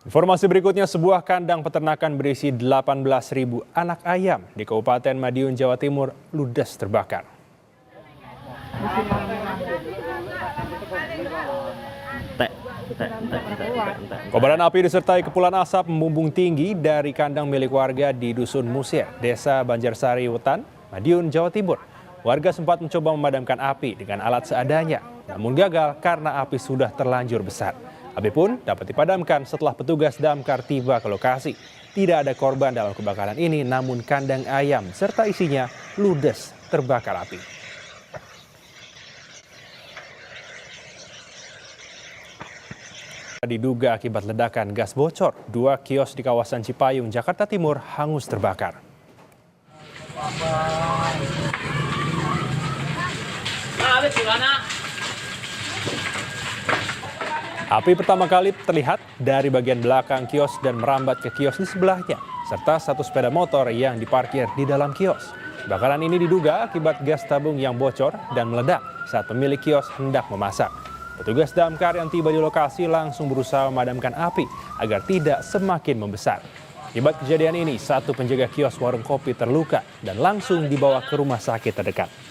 Informasi berikutnya, sebuah kandang peternakan berisi 18.000 anak ayam di Kabupaten Madiun, Jawa Timur ludes terbakar. Kobaran api disertai kepulan asap membumbung tinggi dari kandang milik warga di Dusun Musir, Desa Banjarsari Wetan, Madiun, Jawa Timur. Warga sempat mencoba memadamkan api dengan alat seadanya, namun gagal karena api sudah terlanjur besar. Api pun dapat dipadamkan setelah petugas damkar tiba ke lokasi. Tidak ada korban dalam kebakaran ini, namun kandang ayam serta isinya ludes terbakar api. Diduga akibat ledakan gas bocor, 2 kios di kawasan Cipayung, Jakarta Timur hangus terbakar. Api pertama kali terlihat dari bagian belakang kios dan merambat ke kios di sebelahnya, serta satu sepeda motor yang diparkir di dalam kios. Kebakaran ini diduga akibat gas tabung yang bocor dan meledak saat pemilik kios hendak memasak. Petugas damkar yang tiba di lokasi langsung berusaha memadamkan api agar tidak semakin membesar. Akibat kejadian ini, satu penjaga kios warung kopi terluka dan langsung dibawa ke rumah sakit terdekat.